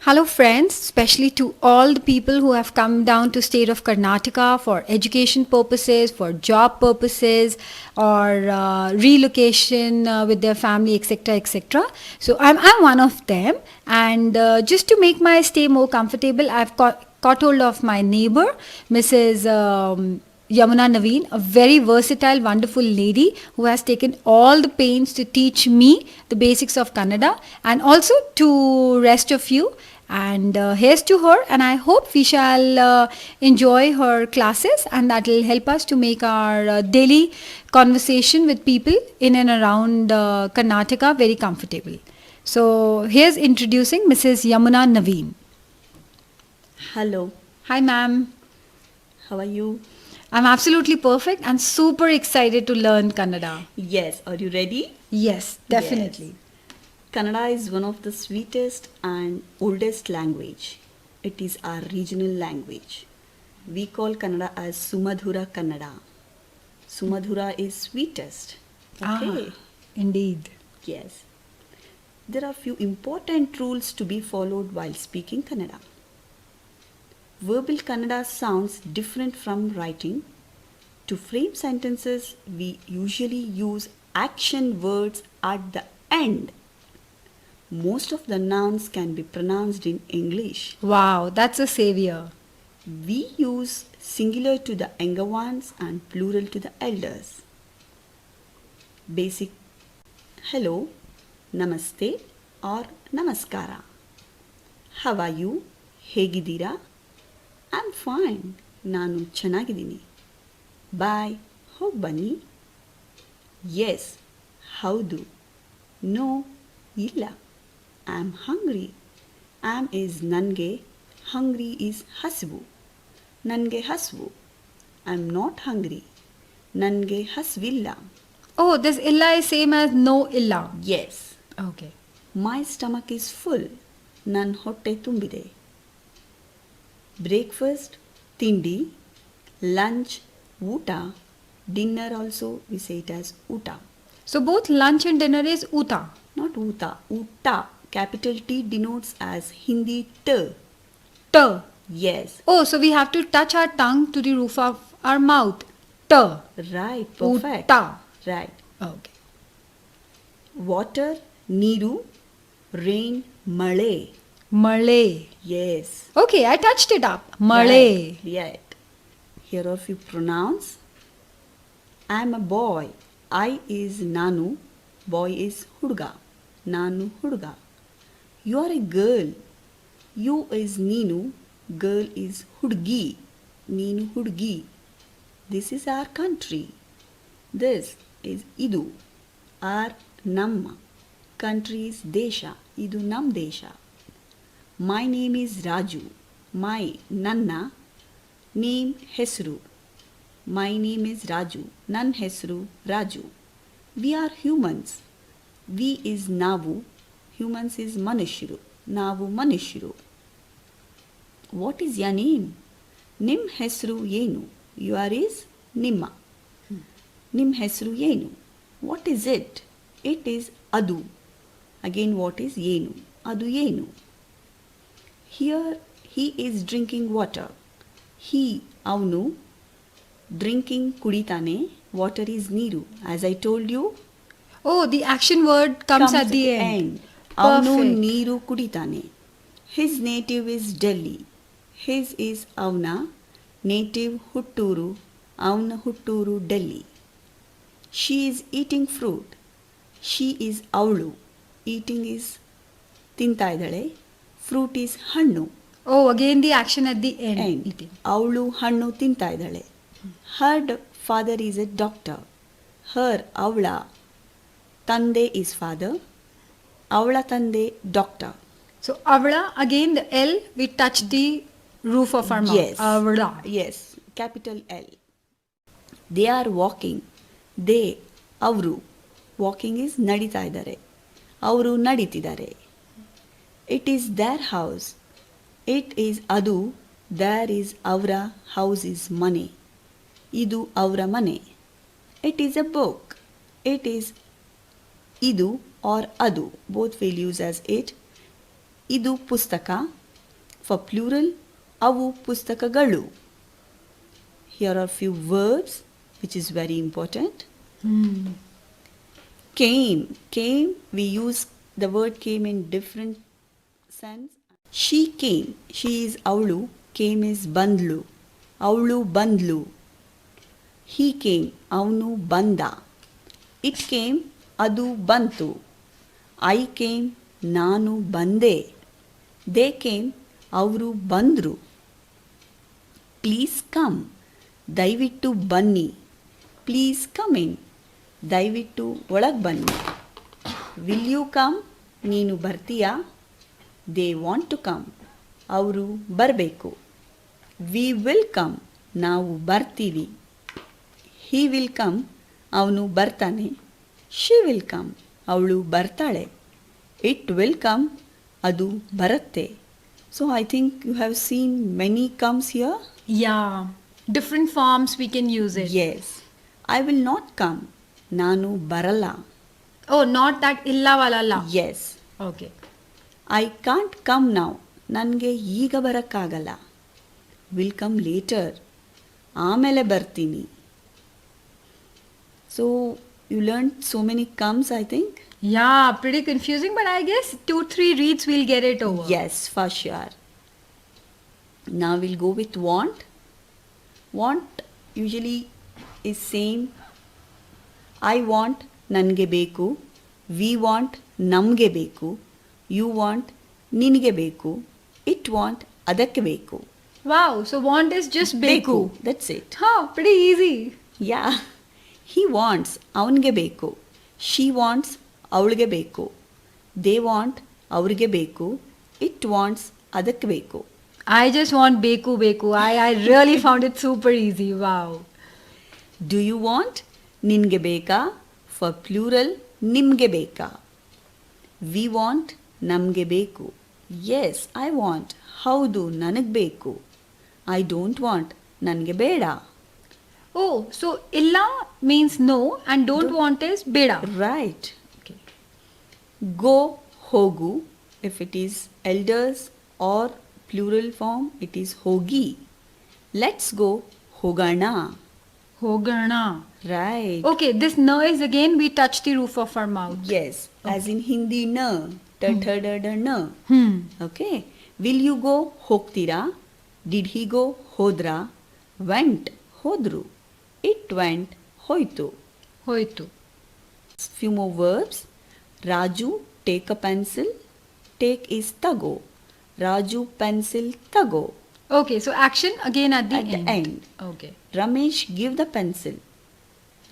Hello friends, especially to all the people who have come down to state of Karnataka for education purposes, for job purposes, or relocation with their family, etc., etc. So I'm one of them, and just to make my stay more comfortable, I've caught hold of my neighbor, Mrs. Yamuna Naveen, a very versatile, wonderful lady who has taken all the pains to teach me the basics of Kannada and also to rest of you. And here's to her, and I hope we shall enjoy her classes, and that will help us to make our daily conversation with people in and around Karnataka very comfortable. So here's introducing Mrs. Yamuna Naveen. Hello, Hi, ma'am. how are you? I'm absolutely perfect and super excited to learn Kannada. Yes, are you ready? Yes, definitely. Yes. Kannada is one of the sweetest and oldest language. It is our regional language. We call Kannada as Sumadhura Kannada. Sumadhura is sweetest. Okay. Indeed. Yes. There are few important rules to be followed while speaking Kannada. Verbal Kannada sounds different from writing. To frame sentences, we usually use action words at the end. Most of the nouns can be pronounced in English. Wow, that's a savior. We use singular to the younger ones and plural to the elders. Basic hello, namaste or namaskara. How are you? ಹೇಗಿದ್ದೀರಾ? I'm fine. ನಾನು ಚೆನ್ನಾಗಿದ್ದೀನಿ. ಬಾಯ್ ಹೋಗಿ ಬನ್ನಿ. S ಹೌದು. No ಇಲ್ಲ. Am hungry. Am is ನನಗೆ, ಹಂಗ್ರಿ is ಹಸಿವು. ನನಗೆ ಹಸಿವು. Am not hungry. ನನಗೆ ಹಸಿವಿಲ್ಲ. Oh, this illa is same as no illa. Yes Okay. My stomach is full. ನನ್ನ ಹೊಟ್ಟೆ ತುಂಬಿದೆ. ಬ್ರೇಕ್ಫಾಸ್ಟ್ ತಿಂಡಿ, ಲಂಚ್ ಊಟ, dinner also we say it as ಊಟ. So both lunch and dinner is uta. Not uta, utta. Capital T denotes as Hindi T. T. Yes, Oh, so we have to touch our tongue to the roof of our mouth. T. right, perfect. Utta. Right. Okay. Water, Niru, rain, Male. Malay. Yes. Okay, I touched it up. Malay. Right. Here are few pronouns. I am a boy. I is Nanu. Boy is Hudga. Nanu Hudga. You are a girl. You is Ninu. Girl is Hudgi. Ninu Hudgi. This is our country. This is Idu. Our Namma. Country is Desha. Idu Nam Desha. My name is Raju. My Nanna name Hesru. My name is Raju. Nan Hesru Raju. We are humans. We is Navu. Humans is Manishru. Navu Manishru. What is your name? Nim Hesru Yenu. Your is Nimma. Nim Hesru Yenu. What is it? It is Adu. Again, what is Yenu? Adu Yenu. Here he is drinking water. He, avnu, drinking kuditane. Water is Niru. As I told you, Oh, the action word comes at the end. Avnu Perfect. Niru kuditane. His native is Delhi. His is Avna. Native Hutturu. Avna Hutturu, Delhi. She is eating fruit. She is Avlu. Eating is ತಿಂತಾ ಇದ್ದಾಳೆ. Fruit is ಹಣ್ಣು. Oh, again the action at the end. And Eating. ಅವಳು ಹಣ್ಣು ತಿಂತಾ ಇದ್ದಾಳೆ. Her father is a doctor. Her ಅವಳ ತಂದೆ is father. ಅವಳ ತಂದೆ doctor. So avla, again the L, we touch the roof of our mouth. Yes. Avla. Yes, capital L. They are walking. They ಅವರು walking is ನಡೀತಾ ಇದ್ದಾರೆ. ಅವರು ನಡೀತಿದ್ದಾರೆ. It is their house. It is ಅದು. Their is ಅವರ. House is ಮನೆ. ಇದು ಅವರ ಮನೆ. It is a book. It is ಇದು ಆರ್ ಅದು. Both will use as it. ಇದು ಪುಸ್ತಕ. ಫಾರ್ ಪ್ಲೂರಲ್, ಅವು ಪುಸ್ತಕಗಳು. Here are few verbs which is very important. Came. Came, we use the word came in different sense. She came. She is avulu. Came is bandlu. Avulu bandlu. He came. Avnu banda. It came. Adu bantu. I came. Nanu bande. They came. Avru bandru. Please come. ದಯವಿಟ್ಟು ಬನ್ನಿ. Please come in. ದಯವಿಟ್ಟು ಒಳಗೆ ಬನ್ನಿ. Will you come? ನೀನು ಬರ್ತೀಯಾ? They want to come. ಅವರು ಬರಬೇಕು. We will come. ನಾವು ಬರ್ತೀವಿ. He will come. ಅವನು ಬರ್ತಾನೆ. She will come. ಅವಳು ಬರ್ತಾಳೆ. It will come. ಅದು ಬರುತ್ತೆ. So I think you have seen many comes here. Yeah, different forms we can use it. Yes. I will not come. ನಾನು ಬರಲ್ಲ. Oh, not that illa wala la. S. Okay. I can't come now. ನನಗೆ ಈಗ ಬರೋಕ್ಕಾಗಲ್ಲ. Will come later. ಆಮೇಲೆ ಬರ್ತೀನಿ. So you learn so many comes, I think. Yeah, pretty confusing, but I guess 2-3 reads we'll get it over. Yes, for sure. Now we'll go with want. Want usually is same. I want, ನನಗೆ ಬೇಕು. We want, ನಮಗೆ ಬೇಕು. You want, ನಿನಗೆ ಬೇಕು. It want, ಅದಕ್ಕೆ ಬೇಕು. Wow, so want is just beku. That's it. Huh, pretty easy. Yeah. He wants, ಅವನಿಗೆ ಬೇಕು. She wants, ಅವಳಿಗೆ ಬೇಕು. They want, ಅವ್ರಿಗೆ ಬೇಕು. It wants, ಅದಕ್ಕೆ ಬೇಕು. I just want beku beku. I really found it super easy. Wow. Do you want? ನಿನಗೆ ಬೇಕಾ? ಫಾರ್ ಪ್ಲೂರಲ್, ನಿಮಗೆ ಬೇಕಾ? ವಿ ವಾಂಟ್, ನಮಗೆ ಬೇಕು. Yes, I want. ಹೌದು, ನನಗೆ ಬೇಕು. ಐ ಡೋಂಟ್ ವಾಂಟ್, ನನಗೆ ಬೇಡ. Oh, so illa means no and don't want is beda. Right. Okay. Go, ಹೋಗು. If it is elders or plural form, it is ಹೋಗಿ. ಲೆಟ್ಸ್ ಗೋ, ಹೋಗೋಣ. Hogana. Right. Okay, this na is again we touch the roof of our mouth. Yes, as in Hindi ನ. ನ. Hmm. Okay. Will you go? ಹೋಗ್ತೀರಾ. Did he go? ಹೋದ್ರಾ. Went, ಹೋದ್ರು. It went, ಹೋಯ್ತು. Hoitu. Few more verbs. Raju, take a pencil. Take is ತಗೋ. Raju pencil ತಗೋ. Okay, so action again at the At the end. Okay. Ramesh, give the pencil.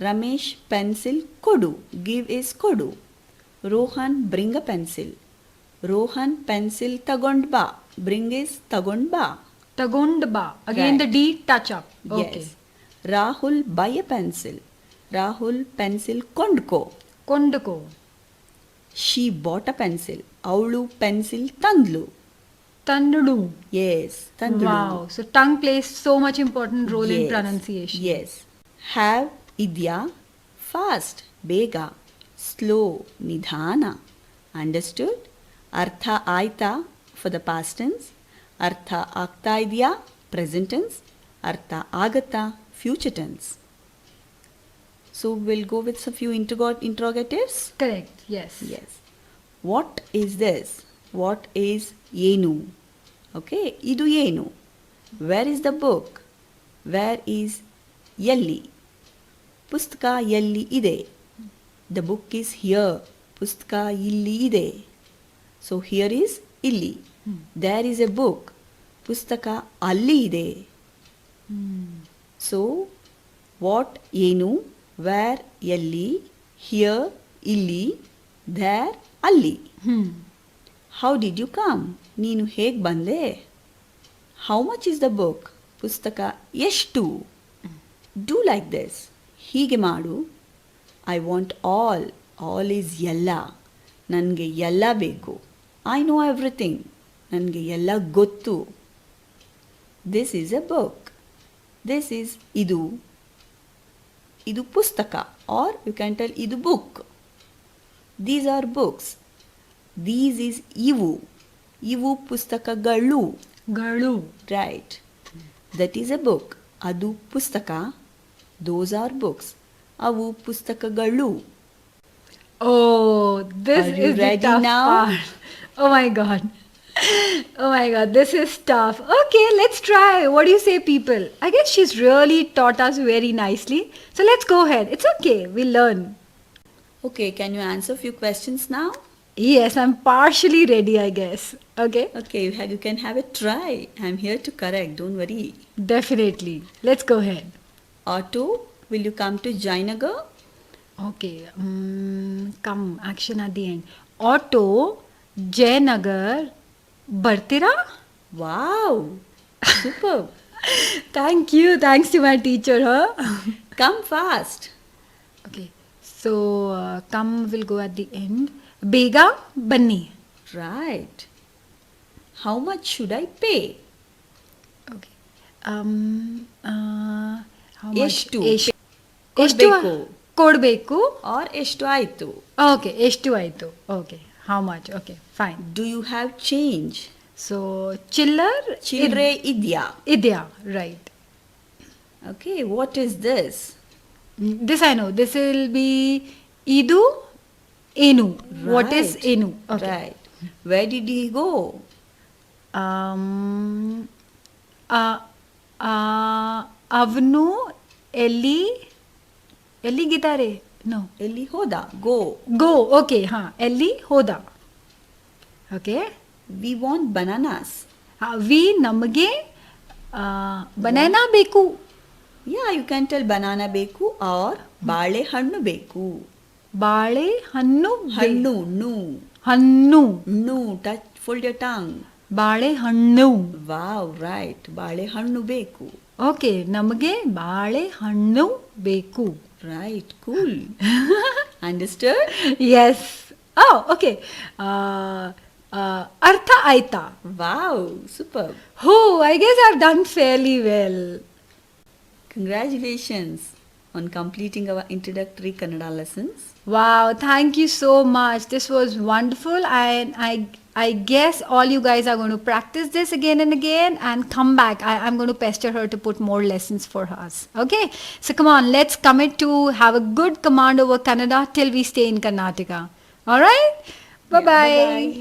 Ramesh pencil ಕೊಡು. Give is ಕೊಡು. Rohan, bring a pencil. Rohan pencil ತಗೊಂಡ್ ಬಾ. Bring is ತಗೊಂಡ್ ಬಾ. Tagond ba. Again Right. the D touch up. Okay. Yes. Rahul, buy a pencil. Rahul pencil ಕೊಂಡ್ಕೋ. Kondako. She bought a pencil. ಅವಳು pencil ತಂದ್ಲು. Tandu. Yes, ತಂದ್ಲು. Wow. So tongue plays so much important role in Yes. pronunciation. Yes. Have, ಇದ್ಯಾ. Fast, ಬೇಗ. Slow, ನಿಧಾನ. Understood? ಅರ್ಥ ಆಯ್ತಾ? For the past tense. ಅರ್ಥ ಆಗ್ತಾ ಇದೆಯಾ? Present tense. ಅರ್ಥ ಆಗತ್ತಾ? Future tense. So will go with some few interrogatives. Correct. Yes. Yes. What is this? What is ಏನು? ಓಕೆ, ಇದು ಏನು? Where is the book? Where is ಎಲ್ಲಿ? ಪುಸ್ತಕ ಎಲ್ಲಿ ಇದೆ? The book is here. ಪುಸ್ತಕ ಇಲ್ಲಿ ಇದೆ. ಸೊ ಹಿಯರ್ ಈಸ್ ಇಲ್ಲಿ. There is a book. ಪುಸ್ತಕ ಅಲ್ಲಿ ಇದೆ. ಸೊ ವಾಟ್ ಏನು? ವೇರ್ ಎಲ್ಲಿ? ಹಿಯರ್ ಇಲ್ಲಿ. ದೇರ್ ಅಲ್ಲಿ. Hmm. How did you come? ನೀನು ಹೇಗೆ ಬಂದೆ? How much is the book? ಪುಸ್ತಕ ಎಷ್ಟು? Do like this. ಹೀಗೆ ಮಾಡು. I want all. All is ಎಲ್ಲ. ನನಗೆ ಎಲ್ಲ ಬೇಕು. I know everything. ನನಗೆ ಎಲ್ಲ ಗೊತ್ತು. This is a book. This is ಇದು. ಇದು ಪುಸ್ತಕ. ಆರ್ ಯು ಕ್ಯಾನ್ ಟೆಲ್ ಇದು book. These are books. These is ಇವು. ಇವು ಪುಸ್ತಕಗಳು. ಗಳು. Right. That is a book. ಅದು ಪುಸ್ತಕ. Those are books. ಅವು ಪುಸ್ತಕಗಳು. Oh, this Are you is the ready tough now? part. Oh my god. Oh my god, this is tough. Okay, let's try. What do you say, people? I guess she's really taught us very nicely. So let's go ahead. It's okay, we'll learn. Okay, can you answer few questions now? Yes, I'm partially ready, I guess. Okay? Okay, you can have a try. I'm here to correct, don't worry. Definitely. Let's go ahead. Auto, will you come to Jainagar? Okay, come, action at the end. Auto, Jayanagar, Bartira? Wow, superb. Thank you. Thanks to my teacher, huh? Come fast. Okay, so come will go at the end. Bega, Banni. Right. How much should I pay? Okay. How much? ಎಷ್ಟು? ಎಷ್ಟು ಕೊಡ್ಬೇಕು. ಕೊಡಬೇಕು. Or ಎಷ್ಟು ಆಯ್ತು? Okay, ಎಷ್ಟು ಆಯಿತು. Okay, how much. Okay, fine. Do you have change? So ಚಿಲ್ಲರ್ ಚಿಲ್ರೆ ಇದೆಯಾ? ಇದೆಯಾ, right. Okay, what is this? This I know. This will be ಇದು ಏನು. What is Right. ಏನು? Okay. Right. Where did he go? ಅವನು ಎಲ್ಲಿಗಿದ್ದಾರೆ? ನೋ, ಎಲ್ಲಿ ಹೋದ? Go. ಗೋ. ಓಕೆ, ಹಾಂ, ಎಲ್ಲಿ ಹೋದ. Okay, We want bananas. We ನಮಗೆ ಬನಾನಾ ಬೇಕು. Yeah, you can tell banana ಬೇಕು or ಬಾಳೆಹಣ್ಣು ಬೇಕು. ಬಾಳೆಹಣ್ಣು. ಹಣ್ಣು, nu. ಹಣ್ಣು. Nu, touch, fold your tongue. ಬಾಳೆಹಣ್ಣು. Wow, right. ಬಾಳೆಹಣ್ಣು ಬೇಕು. ಓಕೆ, ನಮಗೆ ಬಾಳೆಹಣ್ಣು ಬೇಕು. Right, cool. Understood? Yes. Okay, ಅರ್ಥ ಆಯ್ತಾ? Wow, superb. Oh, I guess I have done fairly well. Congratulations on completing our introductory Kannada lessons. Wow, thank you so much. This was wonderful, and I guess all you guys are going to practice this again and again and come back. I'm going to pester her to put more lessons for us. Okay? So come on, let's commit to have a good command over Kannada till we stay in Karnataka. All right? Bye-bye. Yeah, bye-bye.